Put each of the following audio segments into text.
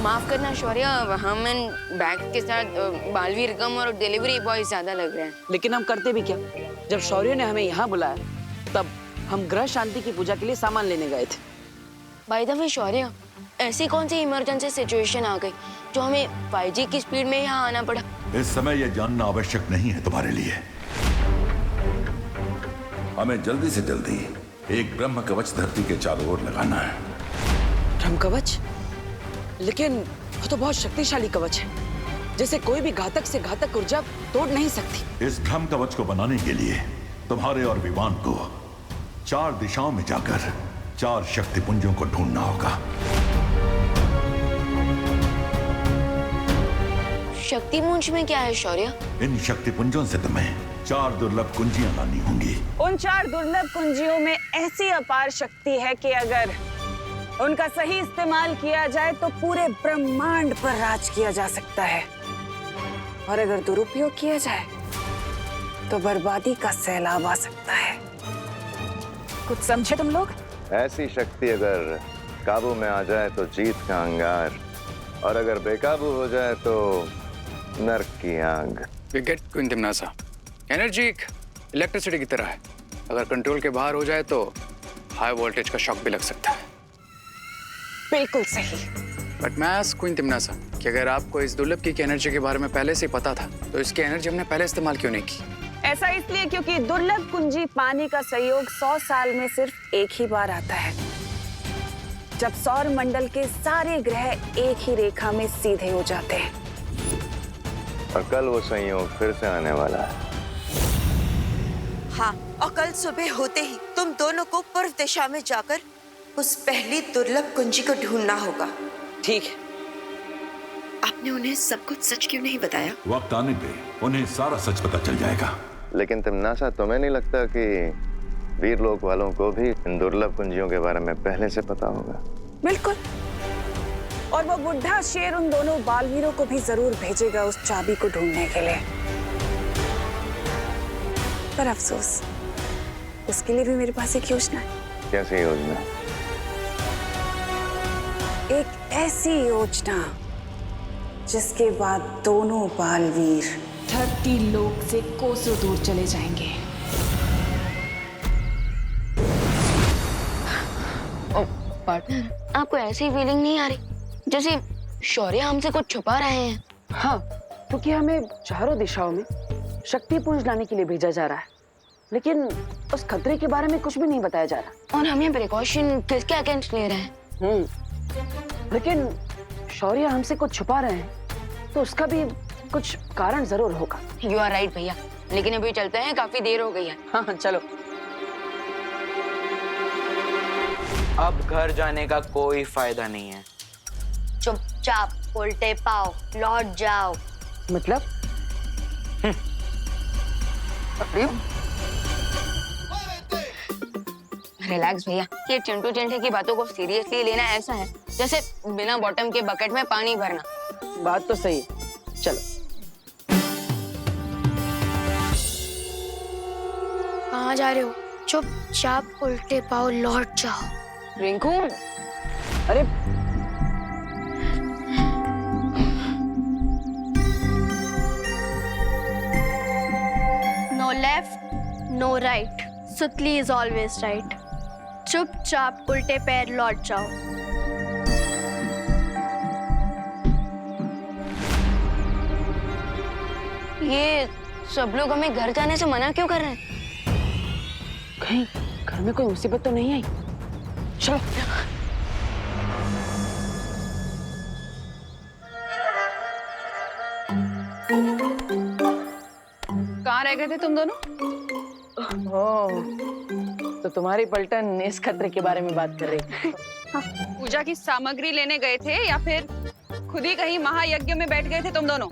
माफ करना शौर्य, हम इन बैग के साथ बालवीर गम और डिलीवरी बॉय ज्यादा लग रहे हैं। लेकिन हम करते भी क्या? जब शौर्य ने हमें यहाँ बुलाया तब हम ग्रह शांति की पूजा के लिए सामान लेने गए थे। बाय द वे शौर्य, ऐसी कौन सी इमरजेंसी सिचुएशन आ गई जो हमें 5G की स्पीड में यहाँ आना पड़ा? इस समय यह जानना आवश्यक नहीं है तुम्हारे लिए। हमें जल्दी से जल्दी एक ब्रह्म कवच धरती के चारों ओर लगाना है। ब्रह्म कवच? लेकिन वो तो बहुत शक्तिशाली कवच है, जैसे कोई भी घातक से घातक ऊर्जा तोड़ नहीं सकती। इस ब्रह्म कवच को बनाने के लिए तुम्हारे और विवान को 4 दिशाओं में जाकर 4 शक्तिपुंजों को ढूंढना होगा। शक्तिपुंज में क्या है शौर्य? इन शक्तिपुंजों से तुम्हें 4 दुर्लभ कुंजियां लानी होंगी। उन 4 दुर्लभ कुंजियों में ऐसी अपार शक्ति है कि अगर उनका सही इस्तेमाल किया जाए तो पूरे ब्रह्मांड पर राज किया जा सकता है, और अगर दुरुपयोग किया जाए तो बर्बादी का सैलाब आ सकता है। कुछ समझे तुम लोग? ऐसी शक्ति अगर काबू में आ जाए तो जीत का अंगार, और अगर बेकाबू हो जाए तो नर्क की आग। विकेट क्वीन तिम्नासा, एनर्जी एक इलेक्ट्रिसिटी की तरह है। अगर कंट्रोल के बाहर हो जाए तो हाई वोल्टेज का शॉक भी लग सकता है। बिल्कुल सही। बट मैं आज क्वीन तिम्नासा कि अगर आपको इस दुर्लभ की एनर्जी के बारे में पहले से ही पता था तो इसकी एनर्जी हमने पहले इस्तेमाल क्यों नहीं की? ऐसा इसलिए क्योंकि दुर्लभ कुंजी पानी का संयोग 100 साल में सिर्फ एक ही बार आता है, जब सौर मंडल के सारे ग्रह एक ही रेखा में सीधे हो जाते हैं। और कल वो संयोग फिर से आने वाला है। हाँ, और कल सुबह होते ही तुम दोनों को पूर्व दिशा में जाकर उस पहली दुर्लभ कुंजी को ढूंढना होगा। ठीक है। आपने उन्हें सब कुछ सच क्यों नहीं बताया? वक्त आने पे उन्हें सारा सच पता चल जाएगा। लेकिन तिम्नासा, तुम्हें नहीं लगता कि वीरलोक वालों को भी इन दुर्लभ कुंजियों के बारे में पहले से पता होगा? बिल्कुल। और वो बुढ़ा शेर उन दोनों बालवीरों को भी जरूर भेजेगा उस चाबी को ढूंढने के लिए। पर अफसोस, उसके लिए भी मेरे पास एक योजना है। कैसी योजना? एक ऐसी योजना जिसके बाद दोनों बालवीर धरती लोक से कोसों दूर चले जाएंगे। पार्टनर, आपको ऐसी फीलिंग नहीं आ रही जैसे शौर्य हमसे कुछ छुपा रहे हैं? हाँ, क्योंकि हमें चारों दिशाओं में शक्तिपुंज लाने के लिए भेजा जा रहा है, लेकिन उस खतरे के बारे में कुछ भी नहीं बताया जा रहा। और हम ये प्रिकॉशन किसके अगेंस्ट ले रहे हैं? लेकिन शौर्य हमसे कुछ छुपा रहे हैं तो उसका भी कुछ कारण जरूर होगा। यू आर राइट भैया, लेकिन अभी चलते हैं, काफी देर हो गई है। हाँ चलो। अब घर जाने का कोई फायदा नहीं है। चुपचाप उल्टे पाओ लौट जाओ। मतलब? रिलैक्स भैया, ये चिंटू चिंटे की बातों को सीरियसली लेना ऐसा है जैसे बिना बॉटम के बकेट में पानी भरना। बात तो सही है, चलो। कहाँ जा रहे हो? चुपचाप उल्टे पाओ लौट जाओ। रिंकू, अरे नो लेफ्ट नो राइट, सुतली इज ऑलवेज राइट। चुपचाप उल्टे पैर लौट जाओ। ये सब लोग हमें घर जाने से मना क्यों कर रहे हैं? कहीं घर में कोई मुसीबत तो नहीं आई? चलो। कहाँ रह गए थे तुम दोनों? तो तुम्हारी पलटन इस खतरे के बारे में बात कर रही थी। पूजा की सामग्री लेने गए थे या फिर खुद ही कहीं महायज्ञ में बैठ गए थे तुम दोनों?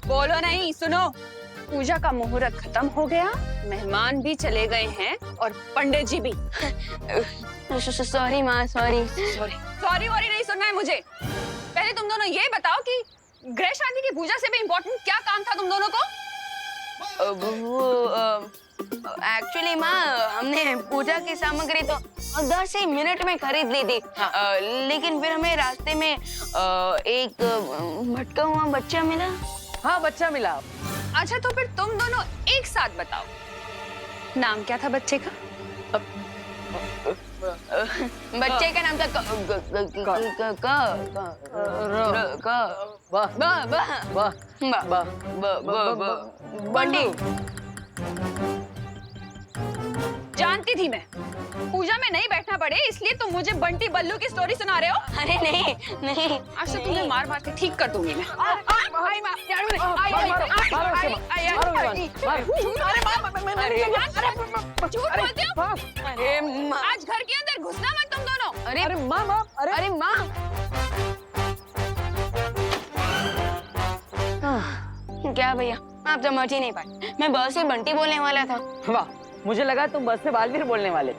बोलो नहीं, सुनो। पूजा का मुहूर्त खत्म हो गया, मेहमान भी चले गए हैं और पंडित जी भी। सॉरी माँ, सॉरी। सॉरी वॉरी नहीं सुनना है मुझे। पहले तुम दोनों ये बताओ कि ग्रह शांति की पूजा से भी इम्पोर्टेंट क्या काम था तुम दोनों को? एक्चुअली माँ हमने पूजा की सामग्री तो 10 ही मिनट में खरीद ली थी। लेकिन फिर हमें रास्ते में एक भटका हुआ बच्चा मिला। हाँ, बच्चा मिला। अच्छा तो फिर तुम दोनों एक साथ बताओ, नाम क्या था बच्चे का? बच्चे का नाम था बंटी। जानती थी मैं पूजा में नहीं बैठना पड़े, इसलिए तुम मुझे बंटी बल्लू की स्टोरी सुना रहे हो। अरे नहीं नहीं, आज तो तुम्हें मार मार के ठीक कर दूंगी मैं। आज घर के अंदर घुसना मत तुम दोनों। अरे माँ, अरे माँ, क्या भैया आप समझ ही नहीं पाए, मैं बस से बंटी बोलने वाला था। वाह, मुझे लगा तुम बस से बालवीर बोलने वाले।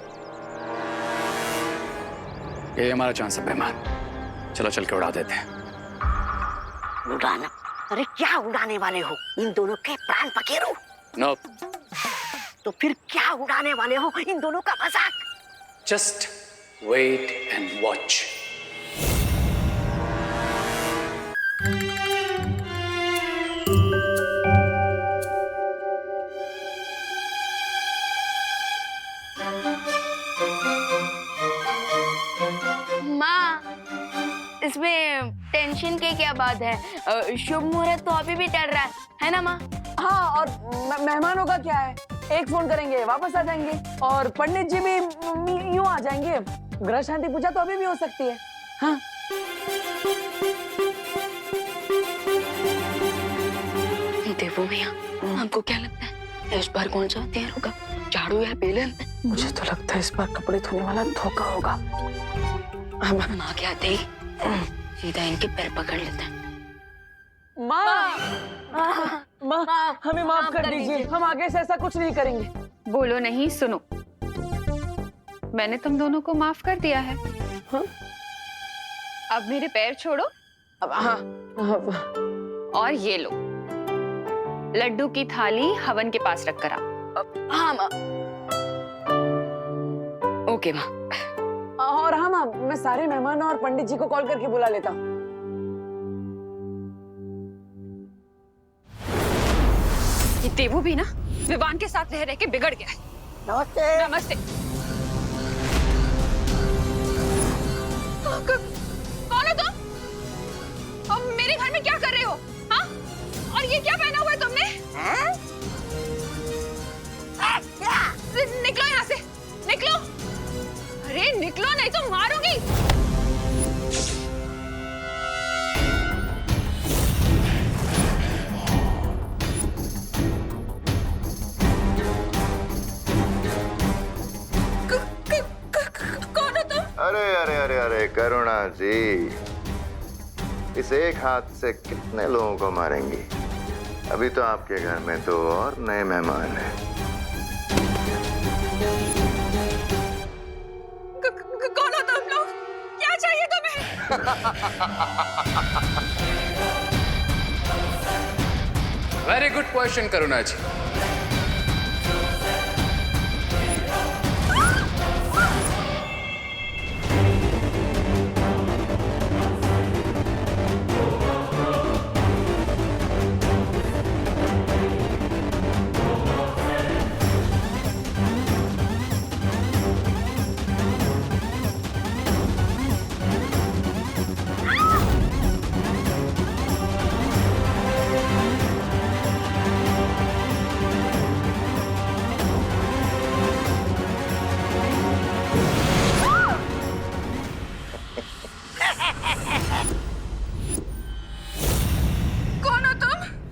ये हमारा चांस है मेहमान, चलो चल के उड़ा देते हैं। उड़ाना? अरे क्या उड़ाने वाले हो? इन दोनों के प्राण पखेरु? नो। तो फिर क्या उड़ाने वाले हो? इन दोनों का मजाक। Just wait and watch. इसमें टेंशन की क्या बात है? शुभ मुहूर्त तो अभी भी टल रहा है ना माँ? हाँ, और मेहमानों का क्या है? एक फोन करेंगे वापस आ जाएंगे, और पंडित जी भी यूं आ जाएंगे। ग्रह शांति पूजा तो अभी भी हो सकती है। हाँ। देखो भैया, आपको क्या लगता है इस बार कौन सा हथियार होगा, झाड़ू या बेलन? मुझे तो लगता है इस बार कपड़े धोने वाला धोखा होगा। माँ क्या आते ही सीधा इनके पैर पकड़ लेते हैं। माँ, हमें माफ कर दीजिए, हम आगे से ऐसा कुछ नहीं करेंगे। बोलो नहीं, सुनो, मैंने तुम दोनों को माफ कर दिया है। हाँ? अब मेरे पैर छोड़ो। अब हाँ। और ये लो, लड्डू की थाली हवन के पास रख कर आओ। हाँ माँ। ओके माँ। और हाँ माँ, मैं सारे मेहमानों और पंडित जी को कॉल करके बुला लेता हूँ। ये देवू भी ना विवान के साथ रह रह के बिगड़ गया है। नमस्ते। नमस्ते। कौन हो तुम? अब मेरे घर में क्या कर रहे हो? हाँ? और ये क्या पहना हुआ है तुमने? निकलो यहाँ से, निकलो। अरे निकलो नहीं तो मारूंगी। कौन हो तुम? अरे अरे अरे अरे करुणा जी, इस एक हाथ से कितने लोगों को मारेंगी? अभी तो आपके घर में तो और नए मेहमान हैं। कौन हो तुम लोग? क्या चाहिए तुम्हें? वेरी गुड क्वेश्चन करुणा जी।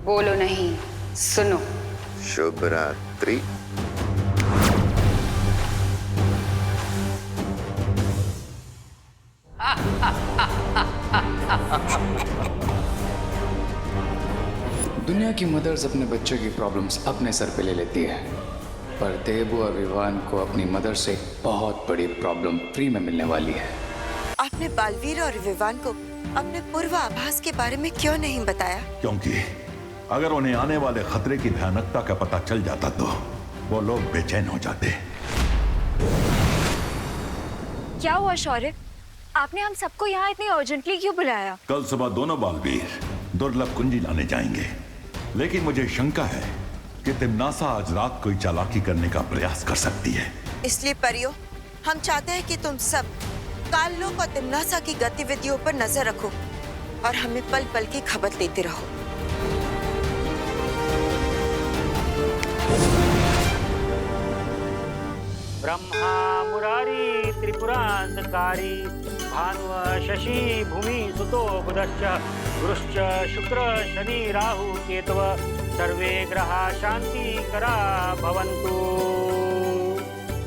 बोलो नहीं, सुनो। शुभ रात्रि। दुनिया की मदर्स अपने बच्चों की प्रॉब्लम्स अपने सर पे ले लेती है, पर देवू और विवान को अपनी मदर से एक बहुत बड़ी प्रॉब्लम फ्री में मिलने वाली है। आपने बालवीर और विवान को अपने पूर्वाभास के बारे में क्यों नहीं बताया? क्योंकि अगर उन्हें आने वाले खतरे की भयानकता का पता चल जाता तो वो लोग बेचैन हो जाते। क्या हुआ शौर्य? आपने हम सबको यहाँ इतनी अर्जेंटली क्यों बुलाया? कल सुबह दोनों बालवीर दुर्लभ कुंजी लाने जाएंगे, लेकिन मुझे शंका है कि तिम्नासा आज रात कोई चालाकी करने का प्रयास कर सकती है। इसलिए परियो, हम चाहते हैं कि तुम सब काललोक और तिम्नासा की गतिविधियों पर नजर रखो और हमें पल पल की खबर देते रहो। ब्रह्मा मुरारी त्रिपुरांतकारी भानुव शशि भूमि सुतो बुधश्च गुरुश्च शुक्र शनि राहु केतव सर्वे ग्रहा शांति करा भवन्तु।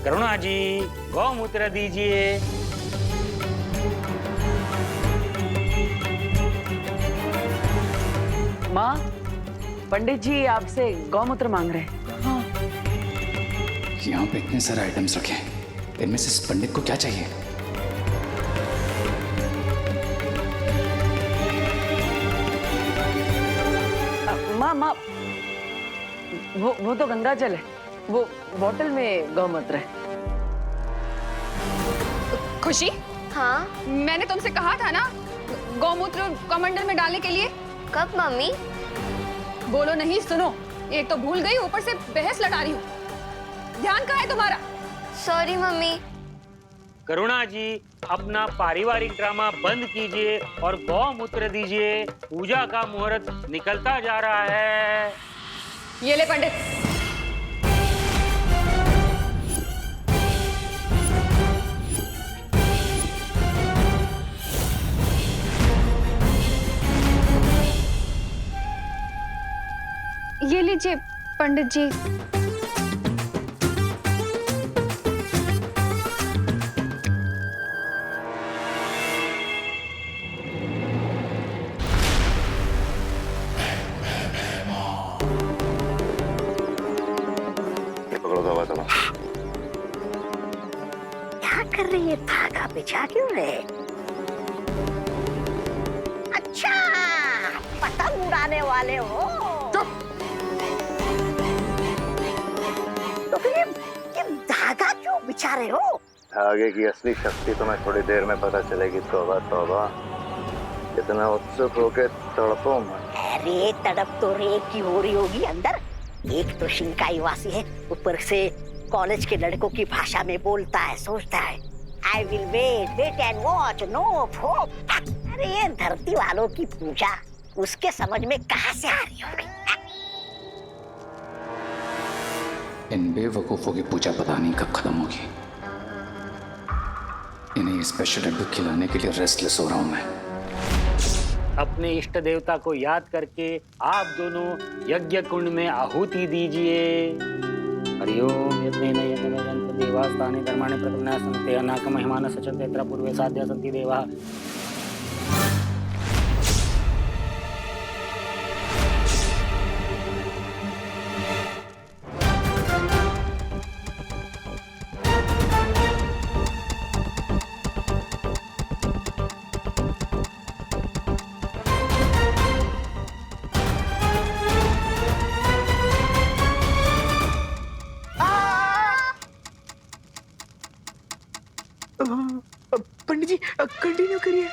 करुणा जी गौमूत्र दीजिए। माँ, पंडित जी आपसे गौमूत्र मांग रहे हैं। यहाँ पे इतने सारे आइटम्स रखे हैं, इनमें से इस पंडित को क्या चाहिए? माँ, वो तो गंगा जल है, वो बोतल में गौमूत्र है। खुशी, हाँ मैंने तुमसे कहा था ना गौमूत्र कमंडल में डालने के लिए। कब मम्मी? बोलो नहीं, सुनो। एक तो भूल गई, ऊपर से बहस लड़ा रही हूँ। ध्यान कहाँ है तुम्हारा? Sorry mummy. करुणा जी अपना पारिवारिक ड्रामा बंद कीजिए और गौमूत्र दीजिए। पूजा का मुहूर्त निकलता जा रहा है। ये ले पंडित। ये लीजिए पंडित जी। क्या कर रही है? धागा बिछा क्यों रहे? अच्छा, पतंग उड़ाने वाले हो? तो फिर ये धागा क्यों बिछा रहे हो? धागे की असली शक्ति तुम्हें थोड़ी देर में पता चलेगी। तौबा तौबा, इतना उत्सुक होके तड़पो मत। अरे तड़प तो रेत की हो रही होगी अंदर। एक तो शिंकाई वासी है, ऊपर से कॉलेज के लड़कों की भाषा में बोलता है, सोचता है I will wait and watch, no hope. अरे ये धरती वालों की पूजा उसके समझ में कहाँ से आ रही होगी? इन बेवकूफों की पूजा पता नहीं कब खत्म होगी। इन्हें ये स्पेशल लड्डू खिलाने के लिए रेस्टलेस हो रहा हूं मैं। अपने इष्ट देवता को याद करके आप दोनों यज्ञ कुंड में आहुति दीजिए। हरिओम यज्ञेन यज्ञमयन्त देवास्तानि धर्माणि प्रकृतिना सन्ति अनाकमहिमान सचन्ते यत्र पूर्वे साध्या सन्ति देवाः। पंडित जी कंटिन्यू करिए।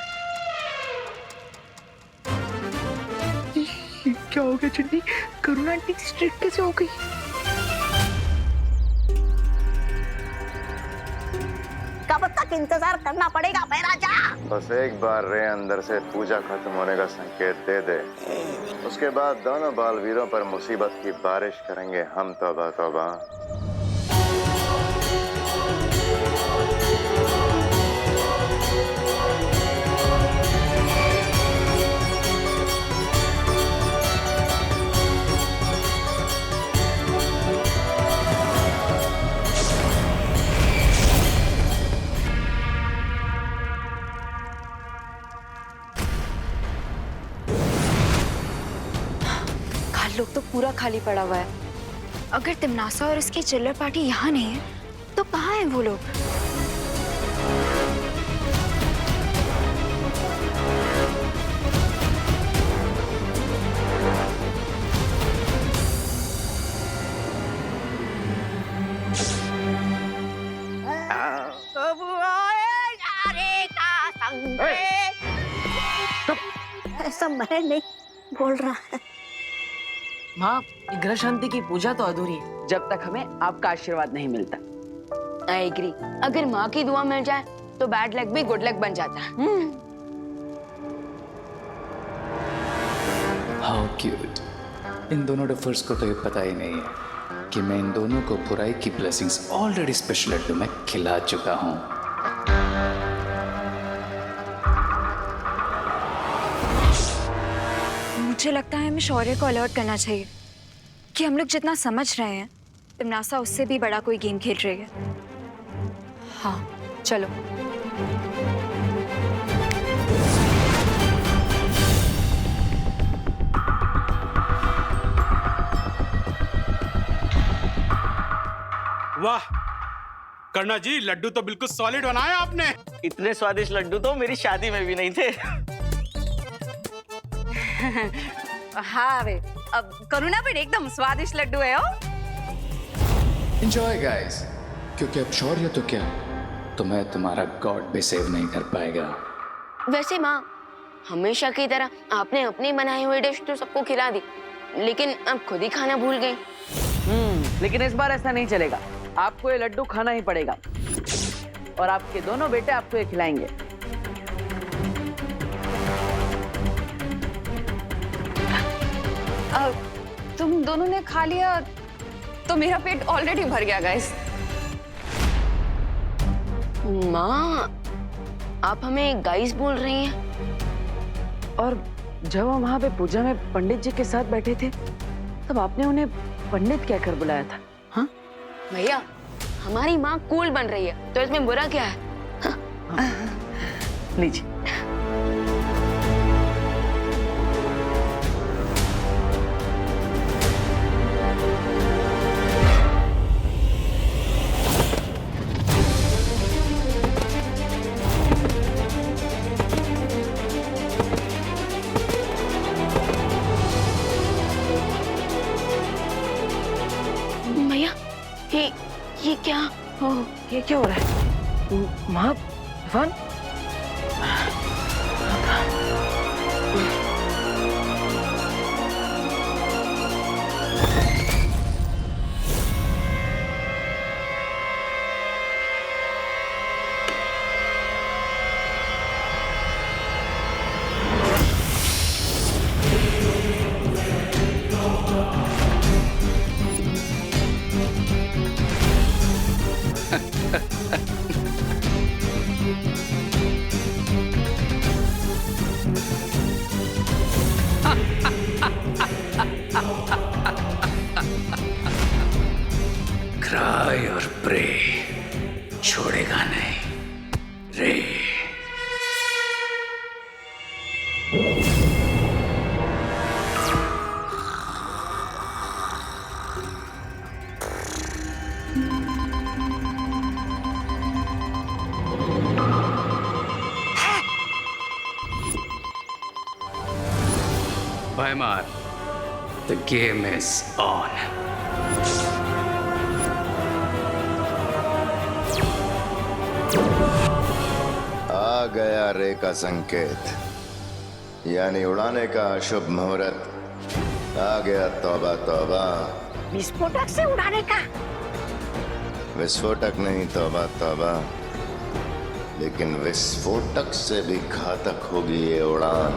क्या हो गया चंडी? करुणा आंटी स्ट्रिक्ट कैसे हो गई? कब तक इंतजार करना पड़ेगा भाई राजा? बस एक बार रे अंदर से पूजा खत्म होने का संकेत दे दे, उसके बाद दोनों बालवीरों पर मुसीबत की बारिश करेंगे हम। तौबा तौबा। लोग तो पूरा खाली पड़ा हुआ है। अगर तिम्नासा और उसकी चिल्लर पार्टी यहाँ नहीं है तो कहाँ हैं वो लोग? मैं नहीं बोल रहा है। माँ, ये ग्रह शांति की पूजा तो अधूरी है जब तक हमें आपका आशीर्वाद नहीं मिलता। I agree. अगर माँ की दुआ मिल जाए तो बैड लक भी गुड लक बन जाता है। How cute. इन दोनों डफर्स को तो ये पता ही नहीं है कि मैं इन दोनों को बुराई की ब्लेसिंग्स ऑलरेडी स्पेशल लड्डू में खिला चुका हूं। मुझे लगता है हमें शौर्य को अलर्ट करना चाहिए कि हम लोग जितना समझ रहे हैं तिमनासा उससे भी बड़ा कोई गेम खेल रही है। हाँ चलो। वाह कर्णा जी, लड्डू तो बिल्कुल सॉलिड बनाए आपने। इतने स्वादिष्ट लड्डू तो मेरी शादी में भी नहीं थे। हाँ वे, अब करुणा पर एकदम स्वादिष्ट लड्डू है। एंजॉय गाइस, क्योंकि अब शौर्य तो क्या, तुम्हें तुम्हारा गॉड भी सेव नहीं कर पाएगा। वैसे माँ, हमेशा की तरह आपने अपनी बनाई हुई डिश तो सबको खिला दी, लेकिन अब खुद ही खाना भूल गई। लेकिन इस बार ऐसा नहीं चलेगा। आपको ये लड्डू खाना ही पड़ेगा और आपके दोनों बेटे आपको ये खिलाएंगे। तुम दोनों ने खा लिया तो मेरा पेट ऑलरेडी भर गया गाइस। माँ, आप हमें गाइस बोल रही हैं? और जब हम वहाँ पे पूजा में पंडित जी के साथ बैठे थे तब आपने उन्हें पंडित कहकर बुलाया था। हाँ भैया, हमारी माँ कूल बन रही है तो इसमें बुरा क्या है? लीजिए। भैया, ये क्या? ये क्या हो रहा है? माँ, तूफान? क्राई और प्रे छोड़ेगा नहीं रे। Weimar, the game is on. आ गया रे का संकेत, यानी उड़ाने का शुभ मुहूर्त। आ गया तौबा तौबा। विस्फोटक से उड़ाने का? विस्फोटक नहीं, तौबा तौबा। लेकिन विस्फोटक से भी घातक होगी ये उड़ान।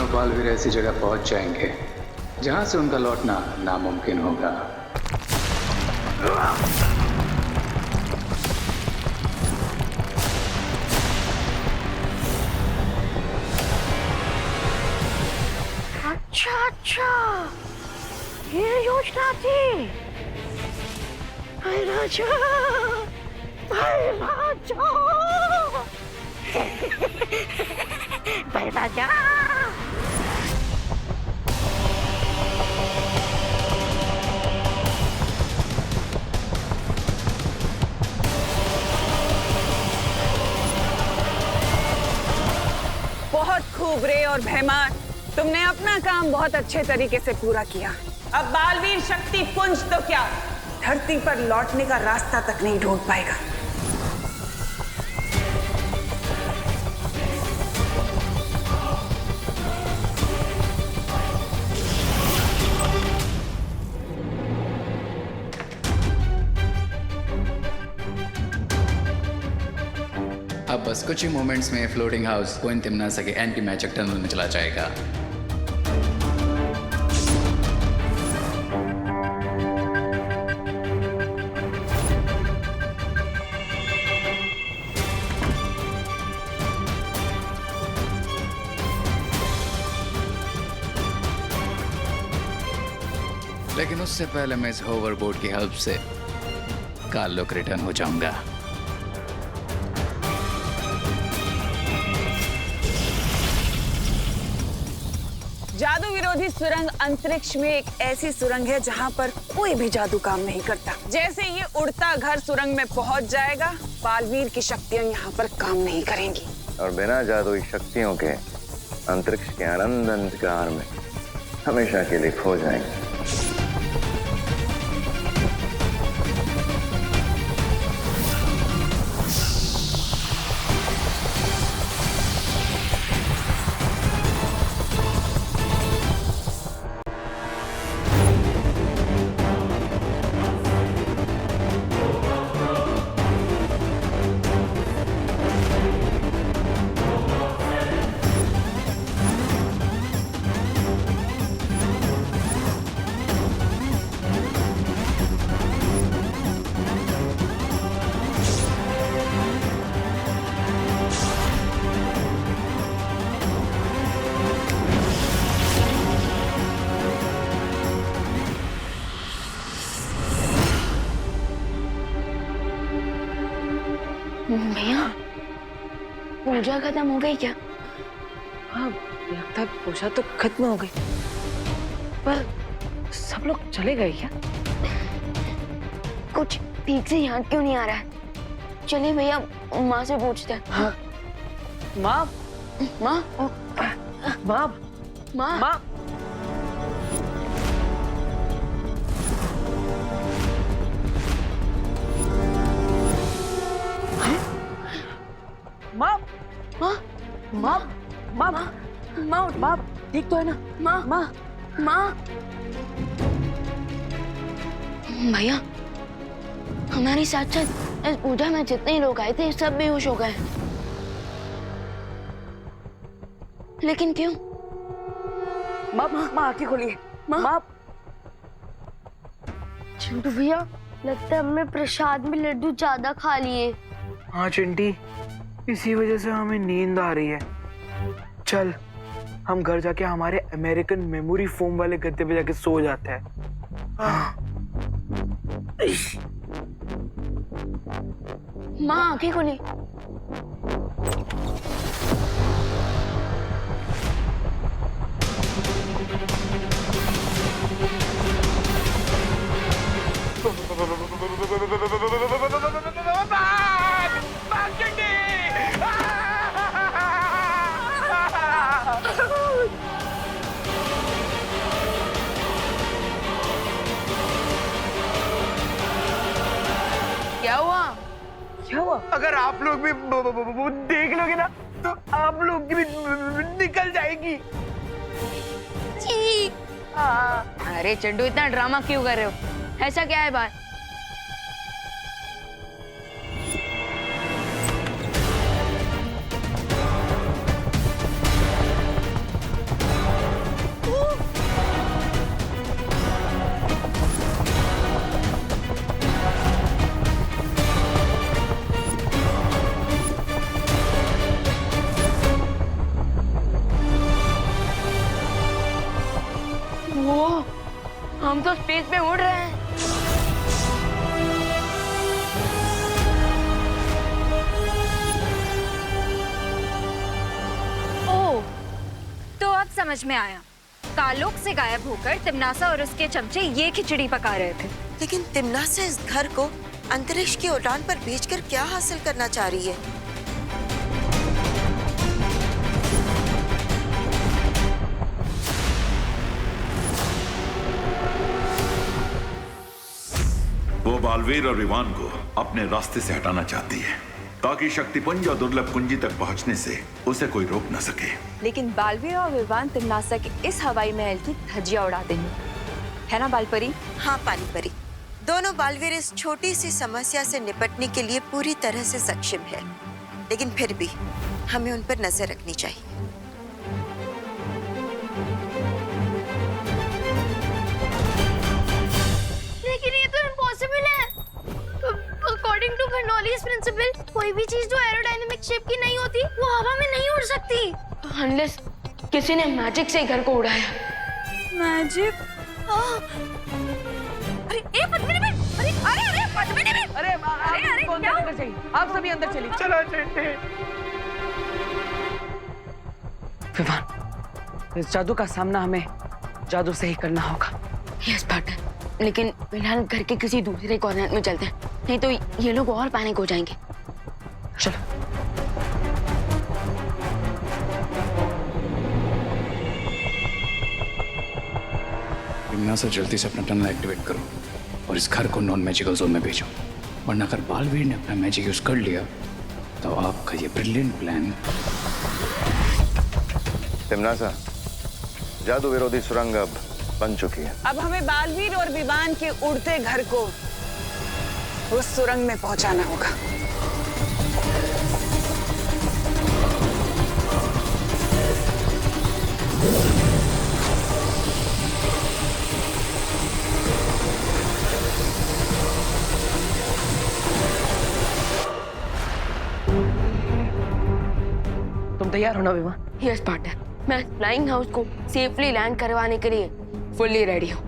दोनों बालवीर ऐसी जगह पहुंच जाएंगे जहां से उनका लौटना नामुमकिन होगा। अच्छा अच्छा, ये योजना थी। भाई राजा, भाई राजा, भाई राजा। बहुत खूब रे और भैमान, तुमने अपना काम बहुत अच्छे तरीके से पूरा किया। अब बालवीर शक्ति पुंज तो क्या, धरती पर लौटने का रास्ता तक नहीं ढूंढ पाएगा। अब बस कुछ ही मोमेंट्स में फ्लोटिंग हाउस कोइन तिम्नासा के एंटी मैजिक टनल में चला जाएगा। लेकिन उससे पहले मैं इस होवरबोर्ड की हेल्प से काल्लो रिटर्न हो जाऊंगा। जादू विरोधी सुरंग अंतरिक्ष में एक ऐसी सुरंग है जहां पर कोई भी जादू काम नहीं करता। जैसे ये उड़ता घर सुरंग में पहुंच जाएगा, बालवीर की शक्तियां यहाँ पर काम नहीं करेंगी और बिना जादुई शक्तियों के अंतरिक्ष के अनंत अंधकार में हमेशा के लिए खो जाएंगे। भैया, पूजा खत्म हो गई क्या? हाँ, लगता है पूजा तो खत्म हो गई, पर सब लोग चले गए क्या? कुछ ठीक से याद क्यों नहीं आ रहा है? चलिए भैया, माँ से पूछते हैं। हाँ। माँ, माँ, माँ, माँ, माँ। माँ, माँ, माँ, माँ, माँ, माँ, ठीक तो है ना? माँ, माँ, माँ। भैया, हमारे साथ साथ इस पूजा में जितने लोग आए थे सब बेहोश हो गए। लेकिन क्यों? माँ, माँ आँखें खोलिए। माँ, चिंटू भैया, लगता है हमने प्रसाद में लड्डू ज्यादा खा लिए। हाँ चिंटी, इसी वजह से हमें नींद आ रही है। चल, हम घर जाके हमारे अमेरिकन मेमोरी फोम वाले गद्दे पे जाके सो जाते हैं। माँ आंखें खोली। क्या हुआ? क्या हुआ? अगर आप लोग भी देख लोगे ना तो आप लोग की भी निकल जाएगी। अरे चंडू, इतना ड्रामा क्यों कर रहे हो? ऐसा क्या है बात? स्पेस में उड़ रहे हैं। ओह, तो अब समझ में आया। कालोक से गायब होकर तिम्नासा और उसके चमचे ये खिचड़ी पका रहे थे। लेकिन तिम्नासा इस घर को अंतरिक्ष की उड़ान पर भेजकर क्या हासिल करना चाह रही है? वो बालवीर और विवान को अपने रास्ते से हटाना चाहती है ताकि शक्तिपुंज और दुर्लभ कुंजी तक पहुंचने से उसे कोई रोक न सके। लेकिन बालवीर और विवान तिम्नासा के इस हवाई महल की धज्जियां उड़ा देंगे, है ना बालपरी? हाँ पानी परी, दोनों बालवीर इस छोटी सी समस्या से निपटने के लिए पूरी तरह से सक्षम है, लेकिन फिर भी हमें उन पर नजर रखनी चाहिए। लेकिन ये तो इम्पॉसिबल है। अकॉर्डिंग टू बर्नौलीज प्रिंसिपल, कोई भी चीज जो एरोडायनेमिक शेप की नहीं होती वो हवा में नहीं उड़ सकती। अनलेस किसी ने मैजिक से घर को उड़ाया। मैजिक? अरे ए पद्मिनी बेन, अरे पद्मिनी बेन, अरे क्या अंदर चाहिए? आप सभी अंदर चलिए। चलो चलते। विवान, इस जादू का सामना हमें जादू से ही करना होगा। यस पार्टनर, लेकिन फिलहाल घर के किसी दूसरे कॉर्नर में चलते हैं, नहीं तो ये लोग और पैनिक हो जाएंगे। चलो। तिम्नासा जल्दी से अपना टनल एक्टिवेट करो और इस घर को नॉन मैजिकल जोन में भेजो, वरना अगर बालवीर ने अपना मैजिक यूज कर लिया तो आपका ये ब्रिलियंट प्लान। तिम्नासा, जादू विरोधी सुरंग अब बन चुकी है। अब हमें बालवीर और विवान के उड़ते घर को उस सुरंग में पहुंचाना होगा। तुम तैयार हो ना विवान? यस पार्टनर, मैं फ्लाइंग हाउस को सेफली लैंड करवाने के लिए फुल्ली रेडी हूँ।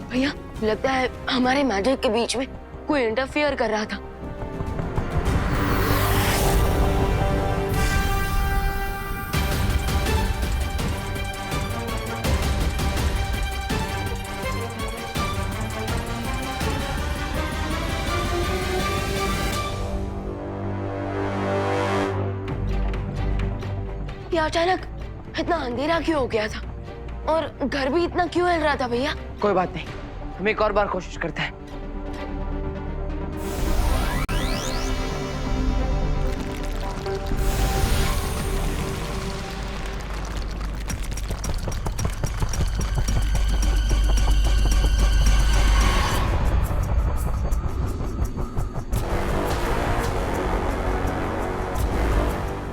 भैया, लगता है हमारे मैजिक के बीच में कोई इंटरफियर कर रहा था। ये अचानक इतना अंधेरा क्यों हो गया था और घर भी इतना क्यों हिल रहा था भैया? कोई बात नहीं, हम एक और बार कोशिश करते हैं।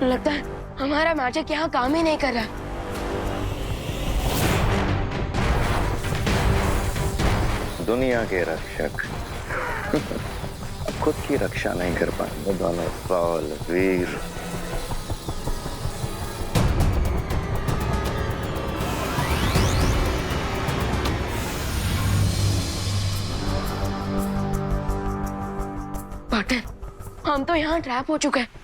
लगता है हमारा मैजिक यहाँ काम ही नहीं कर रहा। दुनिया के रक्षक अब खुद की रक्षा नहीं कर पाएंगे दोनों बालवीर। पार्टनर, हम तो यहाँ ट्रैप हो चुके हैं।